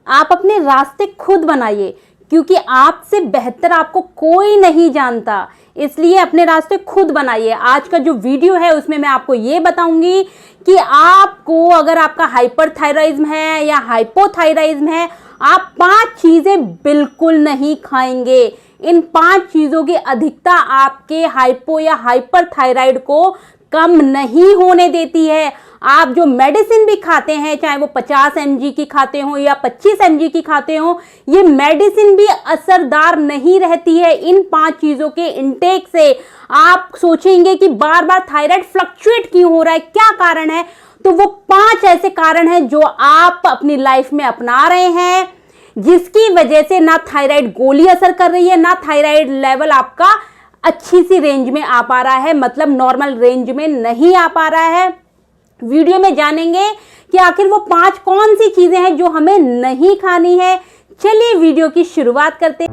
आप अपने रास्ते खुद बनाइए, क्योंकि आपसे बेहतर आपको कोई नहीं जानता, इसलिए अपने रास्ते खुद बनाइए। आज का जो वीडियो है उसमें मैं आपको ये बताऊंगी कि आपको अगर आपका हाइपरथायराइज्म है या हाइपोथायराइज्म है, आप 5 चीजें बिल्कुल नहीं खाएंगे। इन 5 चीजों की अधिकता आपके हाइपो या हाइपरथायराइड को कम नहीं होने देती है। आप जो मेडिसिन भी खाते हैं, चाहे वो 50 mg की खाते हो या 25 mg की खाते हो, ये मेडिसिन भी असरदार नहीं रहती है इन 5 चीजों के इंटेक से। आप सोचेंगे कि बार बार थायराइड फ्लक्चुएट क्यों हो रहा है, क्या कारण है? तो वो 5 ऐसे कारण हैं जो आप अपनी लाइफ में अपना रहे हैं, जिसकी वजह से ना थायराइड गोली असर कर रही है, ना थायराइड लेवल आपका अच्छी सी रेंज में आ पा रहा है, मतलब नॉर्मल रेंज में नहीं आ पा रहा है। वीडियो में जानेंगे कि आखिर वो 5 कौन सी चीजें हैं जो हमें नहीं खानी है। चलिए वीडियो की शुरुआत करते हैं।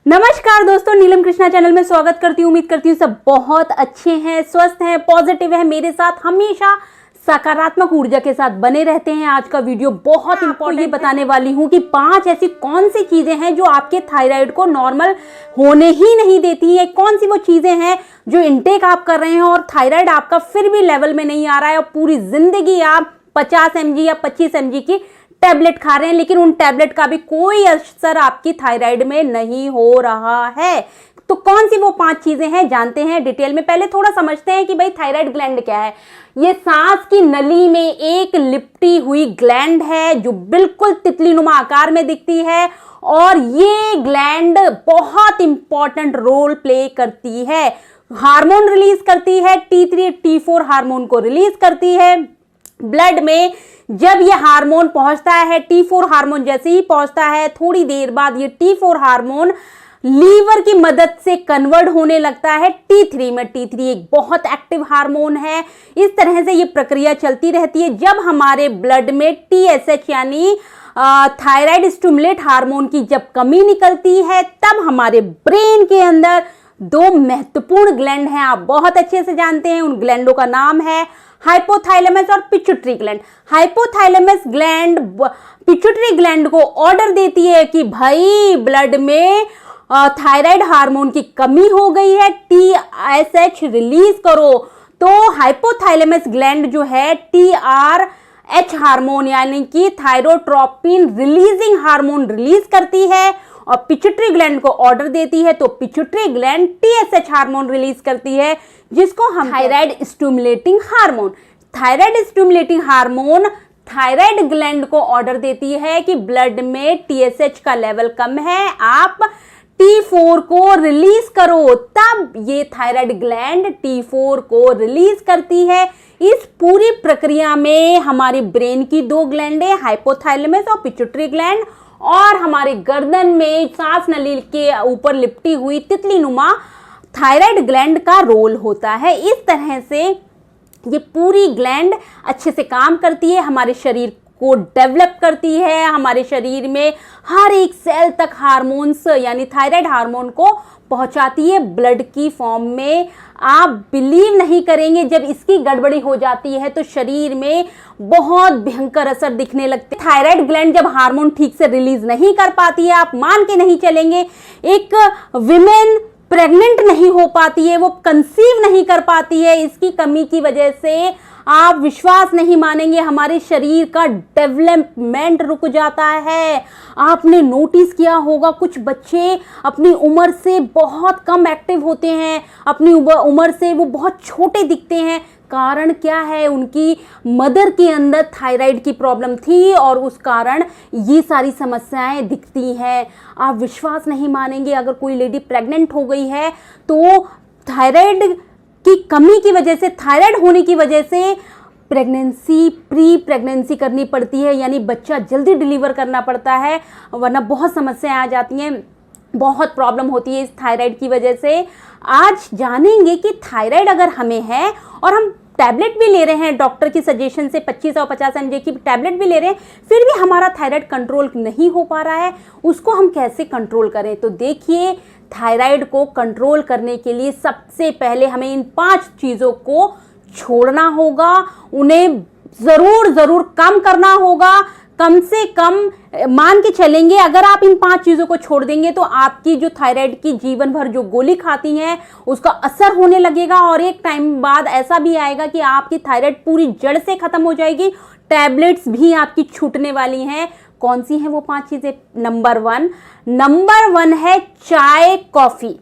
नमस्कार दोस्तों, नीलम कृष्णा चैनल में स्वागत करती हूँ। उम्मीद करती हूँ सब बहुत अच्छे हैं, स्वस्थ हैं, पॉजिटिव हैं, मेरे साथ हमेशा सकारात्मक ऊर्जा के साथ बने रहते हैं। आज का वीडियो बहुत इंपॉर्टेंट, ये बताने वाली हूँ कि 5 ऐसी कौन सी चीजें हैं जो आपके थायराइड को नॉर्मल होने ही नहीं देती है। कौन सी वो चीजें हैं जो इनटेक आप कर रहे हैं और थायराइड आपका फिर भी लेवल में नहीं आ रहा है, और पूरी जिंदगी आप 50 mg या 25 mg की टैबलेट खा रहे हैं, लेकिन उन टैबलेट का भी कोई असर आपकी थायराइड में नहीं हो रहा है। तो कौन सी वो 5 चीजें हैं, जानते हैं डिटेल में। पहले थोड़ा समझते हैं कि भाई थायराइड ग्लैंड क्या है। ये सांस की नली में एक लिपटी हुई ग्लैंड है जो बिल्कुल तितलीनुमा आकार में दिखती है, और ये ग्लैंड बहुत इंपॉर्टेंट रोल प्ले करती है। हार्मोन रिलीज करती है, T3 T4 हार्मोन को रिलीज करती है ब्लड में। जब ये हार्मोन पहुंचता है, T4 हार्मोन जैसे ही पहुंचता है, थोड़ी देर बाद ये T4 हार्मोन लीवर की मदद से कन्वर्ट होने लगता है T3 में। T3 एक बहुत एक्टिव हार्मोन है। इस तरह से ये प्रक्रिया चलती रहती है। जब हमारे ब्लड में TSH यानी थायराइड स्टिमुलेट हार्मोन की जब कमी निकलती है, तब हमारे ब्रेन के अंदर 2 महत्वपूर्ण ग्लैंड हैं, आप बहुत अच्छे से जानते हैं। उन ग्लैंडों का नाम है हाइपोथैलेमस और pituitary gland. Hypothalamus gland pituitary gland को ऑर्डर देती है कि भाई ब्लड में थायराइड हार्मोन की कमी हो गई है, TSH रिलीज करो। तो हाइपोथैलेमस ग्लैंड जो है TRH हार्मोन यानी कि थायरोट्रोपिन रिलीजिंग हार्मोन रिलीज करती है, और पिट्यूटरी ग्लैंड को ऑर्डर देती है, तो pituitary gland TSH hormone release करती है, जिसको हम thyroid stimulating hormone. Thyroid stimulating hormone thyroid gland को ऑर्डर देती है कि ब्लड में TSH का लेवल कम है, आप T4 को रिलीज करो। तब ये थायराइड ग्लैंड T4 को रिलीज करती है। इस पूरी प्रक्रिया में हमारी ब्रेन की 2 ग्लैंड है, हाइपोथैलेमस और पिट्यूटरी ग्लैंड, और हमारे गर्दन में सांस नली के ऊपर लिपटी हुई तितलीनुमा थायराइड ग्लैंड का रोल होता है। इस तरह से ये पूरी ग्लैंड अच्छे से काम करती है, हमारे शरीर को डेवलप करती है, हमारे शरीर में हर एक सेल तक हार्मोन्स यानी थायराइड हार्मोन को पहुंचाती है ब्लड की फॉर्म में। आप बिलीव नहीं करेंगे, जब इसकी गड़बड़ी हो जाती है तो शरीर में बहुत भयंकर असर दिखने लगते हैं। थायराइड ग्लैंड जब हार्मोन ठीक से रिलीज नहीं कर पाती है, आप मान के नहीं चलेंगे, एक विमेन प्रेग्नेंट नहीं हो पाती है, वो कंसीव नहीं कर पाती है। इसकी कमी की वजह से आप विश्वास नहीं मानेंगे, हमारे शरीर का डेवलपमेंट रुक जाता है। आपने नोटिस किया होगा, कुछ बच्चे अपनी उम्र से बहुत कम एक्टिव होते हैं, अपनी उम्र से वो बहुत छोटे दिखते हैं। कारण क्या है? उनकी मदर के अंदर थायराइड की प्रॉब्लम थी, और उस कारण ये सारी समस्याएं दिखती हैं। आप विश्वास नहीं मानेंगे, अगर कोई लेडी प्रेग्नेंट हो गई है तो थायराइड की कमी की वजह से, थायराइड होने की वजह से प्रेगनेंसी, प्री प्रेगनेंसी करनी पड़ती है, यानी बच्चा जल्दी डिलीवर करना पड़ता है, वरना बहुत समस्याएं आ जाती हैं, बहुत प्रॉब्लम होती है इस थायराइड की वजह से। आज जानेंगे कि थायराइड अगर हमें है और हम टैबलेट भी ले रहे हैं डॉक्टर की सजेशन से, 25 और 50 mg की टैबलेट भी ले रहे हैं, फिर भी हमारा थायराइड कंट्रोल नहीं हो पा रहा है, उसको हम कैसे कंट्रोल करें? तो देखिए, थायराइड को कंट्रोल करने के लिए सबसे पहले हमें इन 5 चीज़ों को छोड़ना होगा, उन्हें जरूर कम करना होगा। कम से कम मान के चलेंगे अगर आप इन 5 चीजों को छोड़ देंगे तो आपकी जो थायराइड की जीवन भर जो गोली खाती हैं उसका असर होने लगेगा, और एक टाइम बाद ऐसा भी आएगा कि आपकी थायराइड पूरी जड़ से खत्म हो जाएगी, टैबलेट्स भी आपकी छूटने वाली हैं। कौन सी हैं वो 5 चीजें? नंबर 1 है चाय कॉफी।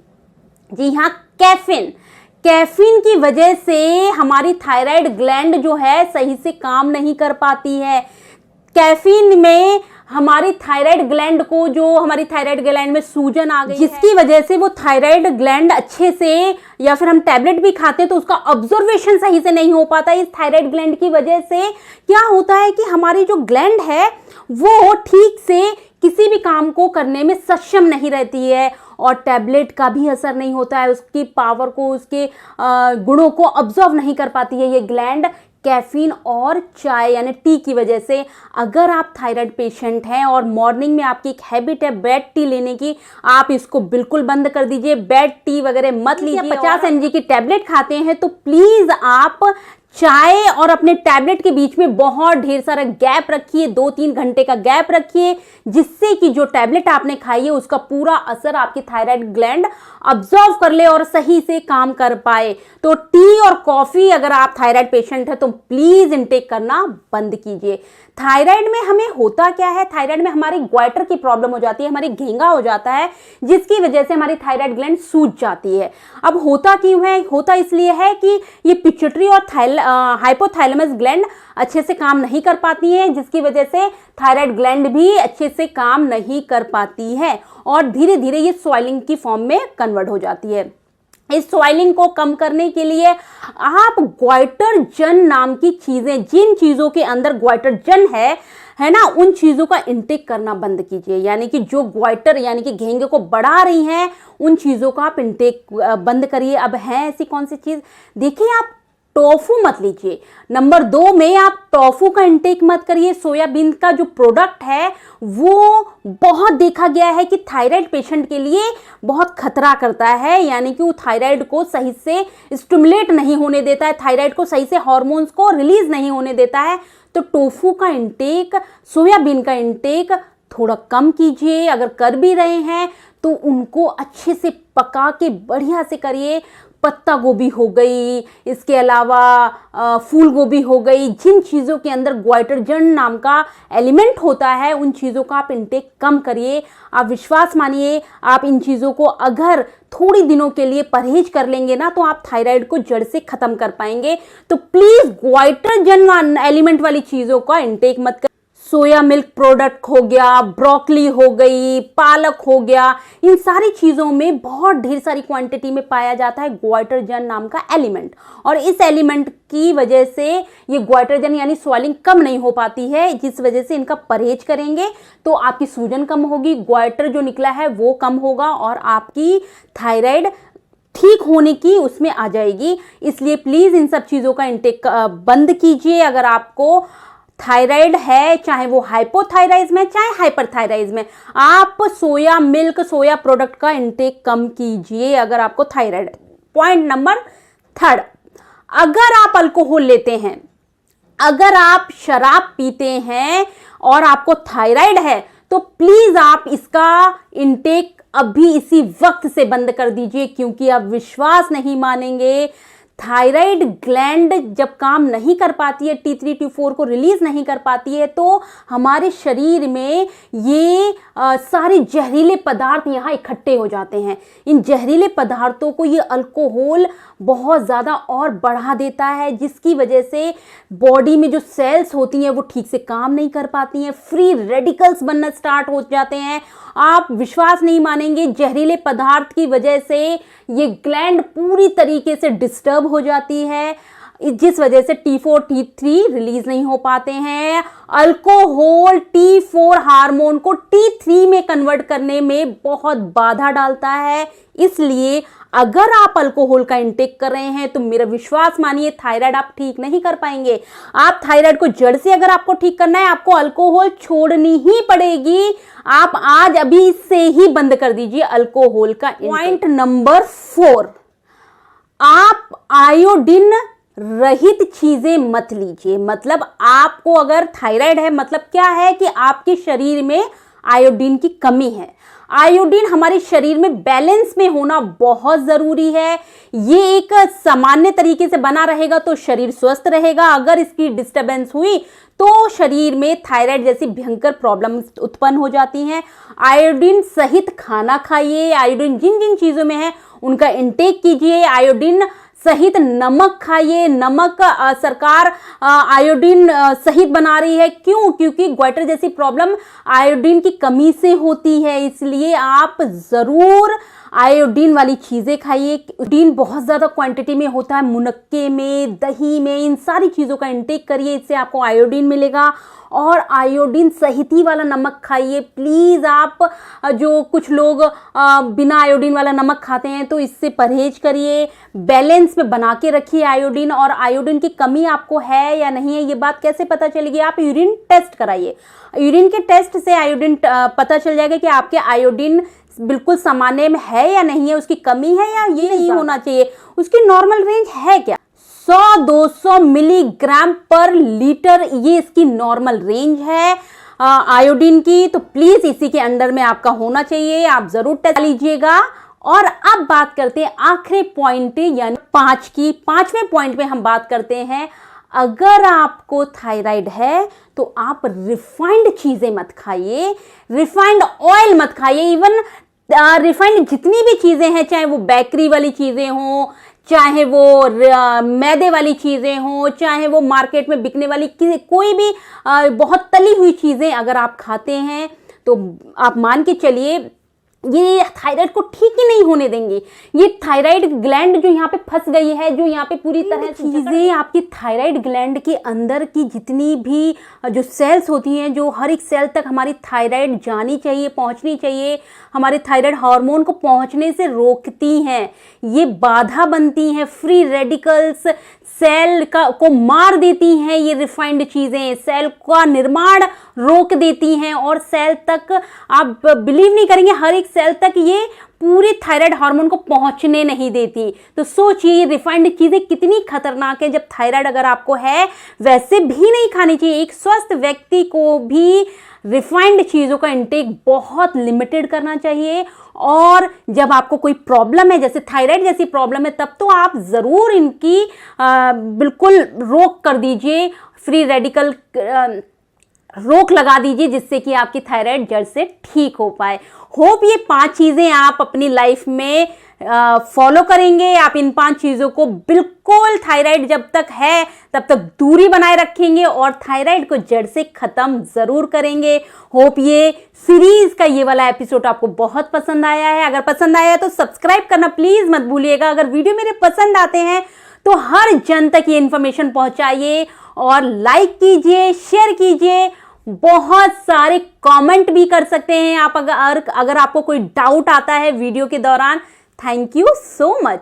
जी हाँ, कैफीन की वजह से हमारी थायराइड ग्लैंड जो है सही से काम नहीं कर पाती है। कैफीन में हमारी थायराइड ग्लैंड को, जो हमारी थायराइड ग्लैंड में सूजन आ गई जिसकी वजह से वो थायराइड ग्लैंड अच्छे से, या फिर हम टैबलेट भी खाते हैं तो उसका ऑब्जर्वेशन सही से नहीं हो पाता। इस थायराइड ग्लैंड की वजह से क्या होता है कि हमारी जो ग्लैंड है वो ठीक से किसी भी काम को करने में सक्षम नहीं रहती है, और टैबलेट का भी असर नहीं होता है, उसकी पावर को, उसके गुणों को ऑब्जर्व नहीं कर पाती है ये ग्लैंड कैफीन और चाय यानी टी की वजह से। अगर आप थायराइड पेशेंट हैं और मॉर्निंग में आपकी एक हैबिट है बेड टी लेने की, आप इसको बिल्कुल बंद कर दीजिए। बेड टी वगैरह मत लीजिए। 50 mg की टैबलेट खाते हैं तो प्लीज आप चाय और अपने टैबलेट के बीच में बहुत ढेर सारा गैप रखिए, 2-3 घंटे का गैप रखिए, जिससे कि जो टैबलेट आपने खाई है उसका पूरा असर आपकी थायराइड ग्लैंड ऑब्जर्व कर ले और सही से काम कर पाए। तो टी और कॉफी अगर आप थायराइड पेशेंट है तो प्लीज इनटेक करना बंद कीजिए। थायराइड में हमें होता क्या है, थायराइड में हमारी ग्वाइटर की प्रॉब्लम हो जाती है, हमारी घेंगा हो जाता है, जिसकी वजह से हमारी थायराइड ग्लैंड सूज जाती है। अब होता क्यों है? होता इसलिए है कि ये पिट्यूटरी और हाइपोथैलेमस ग्लैंड अच्छे से काम नहीं कर पाती है, जिसकी वजह से थायराइड ग्लैंड भी अच्छे से काम नहीं कर पाती है और धीरे धीरे ये स्वेलिंग की फॉर्म में कन्वर्ट हो जाती है। इस स्वेलिंग को कम करने के लिए आप ग्वाइटरजन नाम की चीजें, जिन चीजों के अंदर ग्वाइटरजन है ना, उन चीजों का इंटेक करना बंद कीजिए। यानी कि जो ग्वाइटर यानी कि घेंगे को बढ़ा रही हैं उन चीजों का आप इंटेक बंद करिए। अब है ऐसी कौन सी चीज? देखिए, आप टोफू मत लीजिए। नंबर 2 में आप टोफू का इंटेक मत करिए। सोयाबीन का जो प्रोडक्ट है वो बहुत देखा गया है कि थायराइड पेशेंट के लिए बहुत खतरा करता है, यानी कि वो थायराइड को सही से स्टिमुलेट नहीं होने देता है, थायराइड को सही से हार्मोन्स को रिलीज नहीं होने देता है। तो टोफू का इंटेक, सोयाबीन का इंटेक थोड़ा कम कीजिए। अगर कर भी रहे हैं तो उनको अच्छे से पका के बढ़िया से करिए। पत्ता गोभी हो गई, इसके अलावा फूल गोभी हो गई, जिन चीज़ों के अंदर ग्वाइटरजन नाम का एलिमेंट होता है उन चीज़ों का आप इंटेक कम करिए। आप विश्वास मानिए, आप इन चीज़ों को अगर थोड़ी दिनों के लिए परहेज कर लेंगे ना तो आप थायराइड को जड़ से खत्म कर पाएंगे। तो प्लीज ग्वाइटरजन एलिमेंट वाली चीज़ों का इंटेक मत कर। सोया मिल्क प्रोडक्ट हो गया, ब्रोकली हो गई, पालक हो गया, इन सारी चीज़ों में बहुत ढेर सारी क्वांटिटी में पाया जाता है ग्वाइटरजन नाम का एलिमेंट, और इस एलिमेंट की वजह से ये ग्वाइटरजन यानी स्वेलिंग कम नहीं हो पाती है, जिस वजह से इनका परहेज करेंगे तो आपकी सूजन कम होगी, ग्वाइटर जो निकला है वो कम होगा और आपकी थायराइड ठीक होने की उसमें आ जाएगी। इसलिए प्लीज़ इन सब चीज़ों का इंटेक बंद कीजिए। अगर आपको थायराइड है, चाहे वो हाइपोथायराइज्म है चाहे हाइपरथायराइज्म है, आप सोया मिल्क, सोया प्रोडक्ट का इंटेक कम कीजिए अगर आपको थायराइड है। पॉइंट नंबर 3, अगर आप अल्कोहल लेते हैं, अगर आप शराब पीते हैं और आपको थायराइड है तो प्लीज आप इसका इंटेक अभी इसी वक्त से बंद कर दीजिए, क्योंकि आप विश्वास नहीं मानेंगे, थायराइड ग्लैंड जब काम नहीं कर पाती है, T3 T4 को रिलीज नहीं कर पाती है, तो हमारे शरीर में ये सारे जहरीले पदार्थ यहाँ इकट्ठे हो जाते हैं। इन जहरीले पदार्थों को ये अल्कोहल बहुत ज़्यादा और बढ़ा देता है, जिसकी वजह से बॉडी में जो सेल्स होती हैं वो ठीक से काम नहीं कर पाती हैं, फ्री रेडिकल्स बनना स्टार्ट हो जाते हैं। आप विश्वास नहीं मानेंगे, जहरीले पदार्थ की वजह से ये ग्लैंड पूरी तरीके से डिस्टर्ब हो जाती है, जिस वजह से T4 T3 रिलीज नहीं हो पाते हैं। अल्कोहल T4 हार्मोन को T3 में कन्वर्ट करने में बहुत बाधा डालता है। इसलिए अगर आप अल्कोहल का इंटेक कर रहे हैं तो मेरा विश्वास मानिए, थायराइड आप ठीक नहीं कर पाएंगे। आप थायराइड को जड़ से अगर आपको ठीक करना है, आपको अल्कोहल छोड़नी ही पड़ेगी। आप आज अभी से ही बंद कर दीजिए अल्कोहल का। पॉइंट नंबर 4, आप आयोडीन रहित चीजें मत लीजिए। मतलब आपको अगर थायराइड है, मतलब क्या है कि आपके शरीर में आयोडीन की कमी है। आयोडीन हमारे शरीर में बैलेंस में होना बहुत जरूरी है। ये एक सामान्य तरीके से बना रहेगा तो शरीर स्वस्थ रहेगा। अगर इसकी डिस्टरबेंस हुई तो शरीर में थायराइड जैसी भयंकर प्रॉब्लम्स उत्पन्न हो जाती हैं। आयोडीन सहित खाना खाइए। आयोडीन जिन जिन चीजों में है उनका इंटेक कीजिए। आयोडीन सहित नमक खाइए। नमक सरकार आयोडीन सहित बना रही है। क्यों? क्योंकि ग्वाइटर जैसी प्रॉब्लम आयोडीन की कमी से होती है, इसलिए आप जरूर आयोडीन वाली चीजें खाइए। आयोडीन बहुत ज्यादा क्वांटिटी में होता है मुनक्के में, दही में, इन सारी चीजों का इंटेक करिए, इससे आपको आयोडीन मिलेगा। और आयोडीन सहित ही वाला नमक खाइए प्लीज। आप जो कुछ लोग बिना आयोडीन वाला नमक खाते हैं तो इससे परहेज करिए। बैलेंस में बना के रखिए आयोडीन। और आयोडीन की कमी आपको है या नहीं है ये बात कैसे पता चलेगी? आप यूरिन टेस्ट कराइए। यूरिन के टेस्ट से आयोडीन पता चल जाएगा कि आपके आयोडीन बिल्कुल सामान्य में है या नहीं है, उसकी कमी है या ये नहीं होना चाहिए, उसकी नॉर्मल रेंज है क्या। 100-200 मिलीग्राम पर लीटर ये इसकी नॉर्मल रेंज है आयोडीन की। तो प्लीज इसी के अंडर में आपका होना चाहिए। आप जरूर टेस्ट लीजिएगा। और अब बात करते हैं आखिरी पॉइंट यानी 5 की। 5वें पॉइंट में हम बात करते हैं, अगर आपको थायराइड है तो आप रिफाइंड चीजें मत खाइए, रिफाइंड ऑयल मत खाइए। इवन रिफाइंड जितनी भी चीजें हैं, चाहे वो बेकरी वाली चीजें हों, चाहे वो मैदे वाली चीजें हों, चाहे वो मार्केट में बिकने वाली कोई भी बहुत तली हुई चीजें अगर आप खाते हैं तो आप मान के चलिए ये थायराइड को ठीक ही नहीं होने देंगे। ये थायराइड ग्लैंड जो यहाँ पे फंस गई है, जो यहाँ पे पूरी तरह चीजें आपकी थायराइड ग्लैंड के अंदर की जितनी भी जो सेल्स होती हैं, जो हर एक सेल तक हमारी थायराइड जानी चाहिए, पहुंचनी चाहिए, हमारे थायराइड हार्मोन को पहुंचने से रोकती हैं। ये बाधा बनती हैं। फ्री रेडिकल्स सेल को मार देती हैं। ये रिफाइंड चीजें सेल का निर्माण रोक देती हैं और सेल तक आप बिलीव नहीं करेंगे, हर एक सेल तक ये पूरे थायराइड हार्मोन को पहुंचने नहीं देती। तो सोचिए ये रिफाइंड चीजें कितनी खतरनाक है। जब थायराइड अगर आपको है वैसे भी नहीं खानी चाहिए। एक स्वस्थ व्यक्ति को भी रिफाइंड चीजों का इंटेक बहुत लिमिटेड करना चाहिए। और जब आपको कोई प्रॉब्लम है, जैसे थायराइड जैसी प्रॉब्लम है, तब तो आप जरूर इनकी बिल्कुल रोक कर दीजिए। फ्री रेडिकल रोक लगा दीजिए जिससे कि आपकी थायराइड जड़ से ठीक हो पाए। होप ये 5 चीजें आप अपनी लाइफ में फॉलो करेंगे। आप इन 5 चीजों को बिल्कुल थायराइड जब तक है तब तक दूरी बनाए रखेंगे और थायराइड को जड़ से खत्म जरूर करेंगे। होप ये सीरीज का ये वाला एपिसोड आपको बहुत पसंद आया है। अगर पसंद आया है तो सब्सक्राइब करना प्लीज मत भूलिएगा। अगर वीडियो मेरे पसंद आते हैं तो हर जन तक ये इंफॉर्मेशन पहुंचाइए और लाइक कीजिए, शेयर कीजिए। बहुत सारे कमेंट भी कर सकते हैं आप अगर आपको कोई डाउट आता है वीडियो के दौरान। Thank you so much.